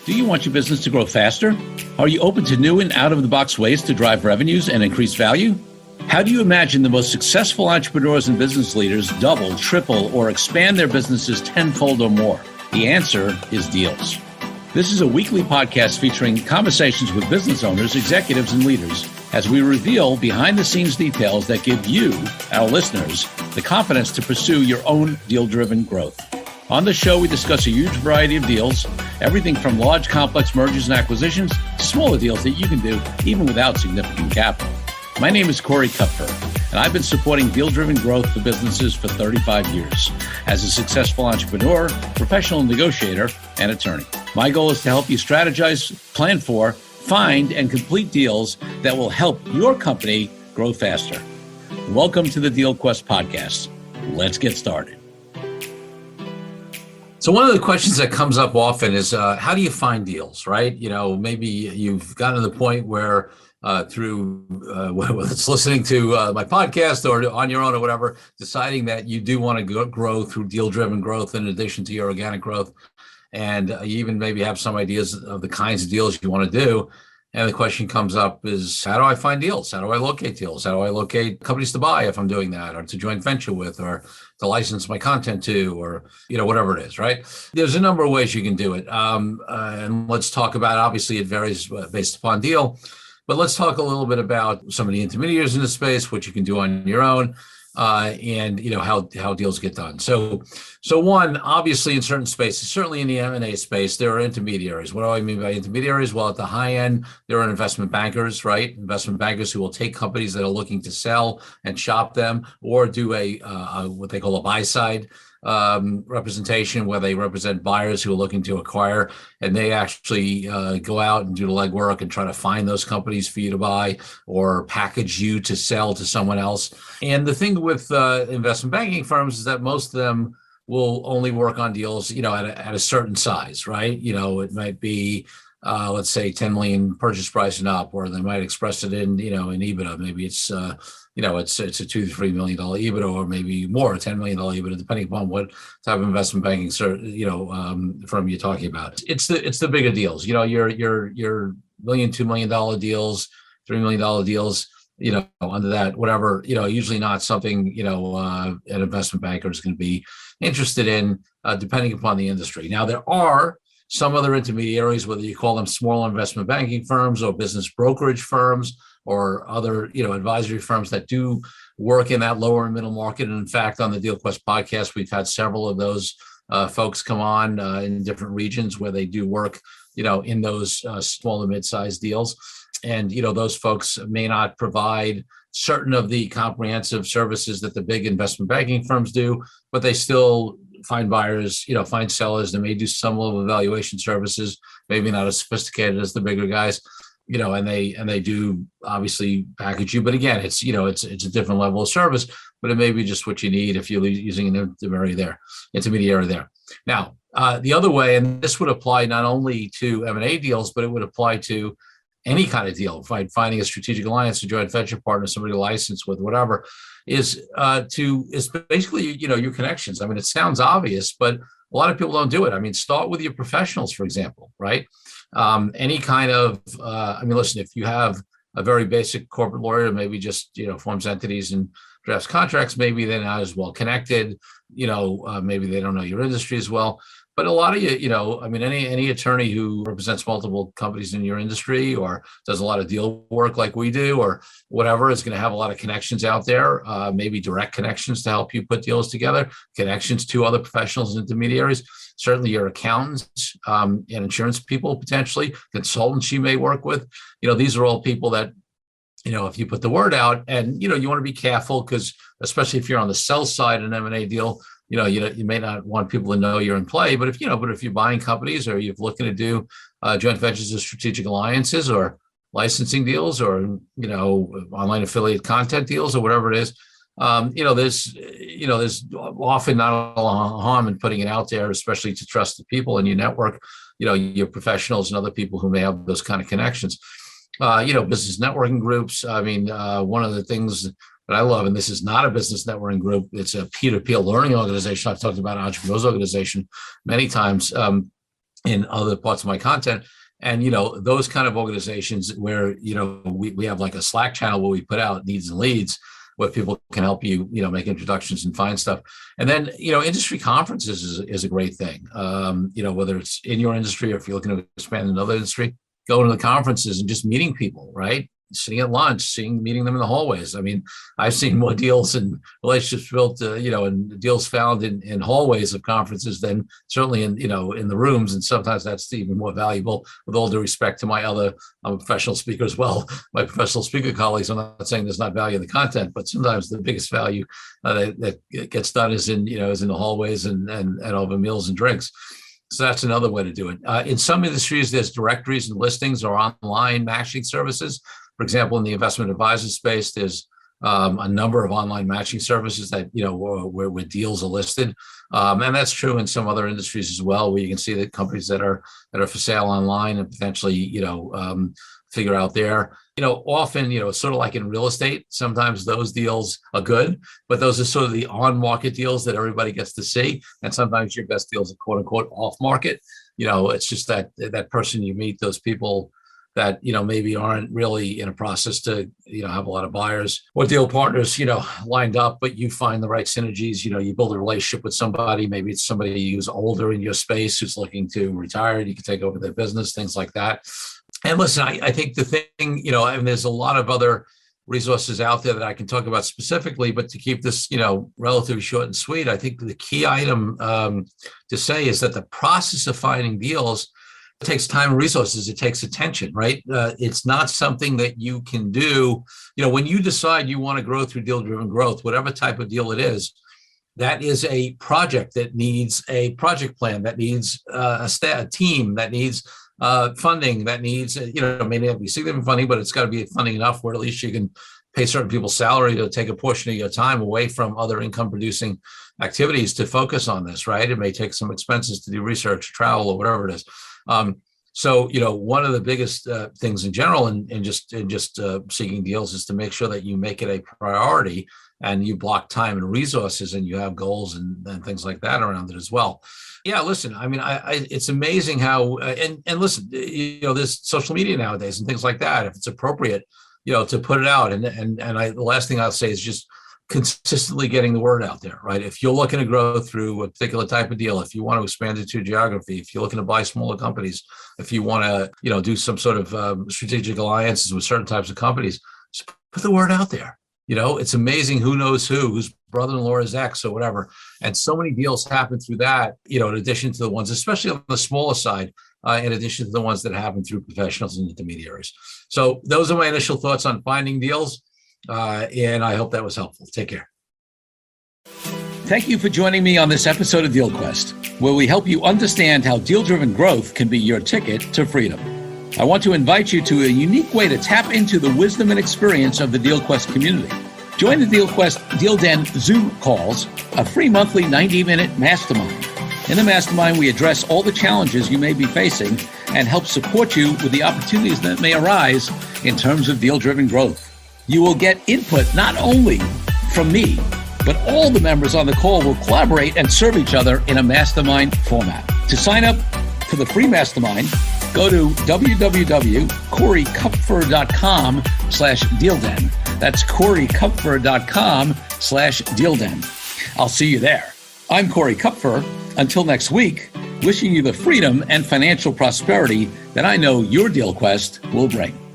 Do you want your business to grow faster? Are you open to new and out-of-the-box ways to drive revenues and increase value? How do you imagine the most successful entrepreneurs and business leaders double, triple, or expand their businesses tenfold or more? The answer is deals. This is a weekly podcast featuring conversations with business owners, executives, and leaders as we reveal behind-the-scenes details that give you, our listeners, the confidence to pursue your own deal-driven growth. On the show, we discuss a huge variety of deals, everything from large, complex mergers and acquisitions to smaller deals that you can do even without significant capital. My name is Kupfer, and I've been supporting deal-driven growth for businesses for 35 years as a successful entrepreneur, professional negotiator, and attorney. My goal is to help you strategize, plan for, find, and complete deals that will help your company grow faster. Welcome to the Deal Quest podcast. Let's get started. So one of the questions that comes up often is, how do you find deals, right? You know, maybe you've gotten to the point where through whether it's listening to my podcast or on your own or whatever, deciding that you do want to grow through deal-driven growth in addition to your organic growth. And you even maybe have some ideas of the kinds of deals you want to do. And the question comes up is, how do I find deals? How do I locate deals? How do I locate companies to buy if I'm doing that, or to joint venture with, or to license my content to, or, you know, whatever it is, right? There's a number of ways you can do it. And let's talk about, obviously it varies based upon deal, but let's talk a little bit about some of the intermediaries in the space, what you can do on your own, and, you know, how deals get done. So one, obviously in certain spaces, certainly in the M&A space, there are intermediaries. What do I mean by intermediaries? Well, at the high end, there are investment bankers, right? Investment bankers who will take companies that are looking to sell and shop them, or do a what they call a buy side representation, where they represent buyers who are looking to acquire, and they actually go out and do the legwork and try to find those companies for you to buy, or package you to sell to someone else. And the thing with investment banking firms is that most of them will only work on deals, you know, at a certain size, right? You know, it might be let's say 10 million purchase price and up, or they might express it in, you know, in EBITDA. Maybe it's you know, it's a $2 to $3 million EBITDA, or maybe more, $10 million EBITDA, depending upon what type of investment banking, firm you're talking about. It's the bigger deals, you know, your $1 million, $2 million deals, $3 million deals, you know, under that, whatever, you know, usually not something, you know, an investment banker is going to be interested in, depending upon the industry. Now, there are some other intermediaries, whether you call them small investment banking firms or business brokerage firms, or other, you know, advisory firms that do work in that lower and middle market. And in fact, on the Deal Quest podcast, we've had several of those folks come on in different regions where they do work, you know, in those small and mid-sized deals. And, you know, those folks may not provide certain of the comprehensive services that the big investment banking firms do, but they still find buyers, you know, find sellers. They may do some level of evaluation services, maybe not as sophisticated as the bigger guys, you know, and they do obviously package you. But again, it's, you know, it's a different level of service, but it may be just what you need if you're using an intermediary there. Now, the other way, and this would apply not only to M&A deals, but it would apply to any kind of deal, finding a strategic alliance, a joint venture partner, somebody to license with, whatever, is basically, you know, your connections. I mean, it sounds obvious, but a lot of people don't do it. I mean, start with your professionals, for example, right? Any kind of, I mean, listen, if you have a very basic corporate lawyer, maybe just, you know, forms entities and drafts contracts, maybe they're not as well connected, you know, maybe they don't know your industry as well. But a lot of you know, I mean, any attorney who represents multiple companies in your industry, or does a lot of deal work like we do, or whatever, is going to have a lot of connections out there, maybe direct connections to help you put deals together, connections to other professionals and intermediaries, certainly your accountants and insurance people, potentially consultants you may work with. You know, these are all people that, you know, if you put the word out, and, you know, you want to be careful, because especially if you're on the sell side in an M&A deal, you know, you may not want people to know you're in play, but if you're buying companies, or you're looking to do joint ventures or strategic alliances, or licensing deals, or, you know, online affiliate content deals, or whatever it is, you know, there's often not a lot of harm in putting it out there, especially to trusted people in your network, you know, your professionals and other people who may have those kind of connections. You know, business networking groups. I mean, one of the things that I love, and this is not a business networking group, it's a peer-to-peer learning organization. I've talked about an entrepreneurs organization many times, in other parts of my content. And, those kind of organizations where, we have like a Slack channel where we put out needs and leads where people can help you, make introductions and find stuff. And then, industry conferences is a great thing. Whether it's in your industry or if you're looking to expand another industry, going to the conferences and just meeting people, right? Sitting at lunch, meeting them in the hallways. I mean, I've seen more deals and relationships built, and deals found in hallways of conferences than certainly in the rooms. And sometimes that's even more valuable. With all due respect to my I'm a professional speaker as well. My professional speaker colleagues, I'm not saying there's not value in the content, but sometimes the biggest value that gets done is in the hallways and over meals and drinks. So that's another way to do it. In some industries, there's directories and listings or online matching services. For example, in the investment advisor space, there's a number of online matching services that, where deals are listed. And that's true in some other industries as well, where you can see that companies that are for sale online and potentially, figure out there. Often, it's sort of like in real estate. Sometimes those deals are good, but those are sort of the on-market deals that everybody gets to see. And sometimes your best deals are quote unquote off-market. It's just that person you meet, those people that, maybe aren't really in a process to, have a lot of buyers or deal partners, lined up, but you find the right synergies, you build a relationship with somebody. Maybe it's somebody who's older in your space, who's looking to retire, you can take over their business, things like that. And listen, I think the thing, and there's a lot of other resources out there that I can talk about specifically, but to keep this, relatively short and sweet, I think the key item to say is that the process of finding deals takes time and resources. It takes attention, right? It's not something that you can do. When you decide you want to grow through deal-driven growth, whatever type of deal it is, that is a project that needs a project plan, that needs a team, that needs funding, that needs, maybe not be significant funding, but it's got to be funding enough where at least you can pay certain people's salary to take a portion of your time away from other income producing activities to focus on this, right? It may take some expenses to do research, travel, or whatever it is. So, one of the biggest things in general in just seeking deals is to make sure that you make it a priority and you block time and resources and you have goals and things like that around it as well. Yeah, listen, I mean, it's amazing how, and listen, there's social media nowadays and things like that, if it's appropriate, to put it out. The last thing I'll say is just consistently getting the word out there, right? If you're looking to grow through a particular type of deal, if you want to expand into geography, if you're looking to buy smaller companies, if you want to, do some sort of strategic alliances with certain types of companies, just put the word out there. It's amazing who knows whose brother-in-law is X or whatever. And so many deals happen through that, in addition to the ones, especially on the smaller side, in addition to the ones that happen through professionals and intermediaries. So those are my initial thoughts on finding deals. And I hope that was helpful. Take care. Thank you for joining me on this episode of Deal Quest, where we help you understand how deal-driven growth can be your ticket to freedom. I want to invite you to a unique way to tap into the wisdom and experience of the Deal Quest community. Join the Deal Quest Deal Den Zoom calls, a free monthly 90-minute mastermind. In the mastermind, we address all the challenges you may be facing and help support you with the opportunities that may arise in terms of deal-driven growth. You will get input not only from me, but all the members on the call will collaborate and serve each other in a mastermind format. To sign up for the free mastermind, go to www.corykupfer.com/dealden. That's corykupfer.com/dealden. I'll see you there. I'm Corey Kupfer. Until next week, wishing you the freedom and financial prosperity that I know your Deal Quest will bring.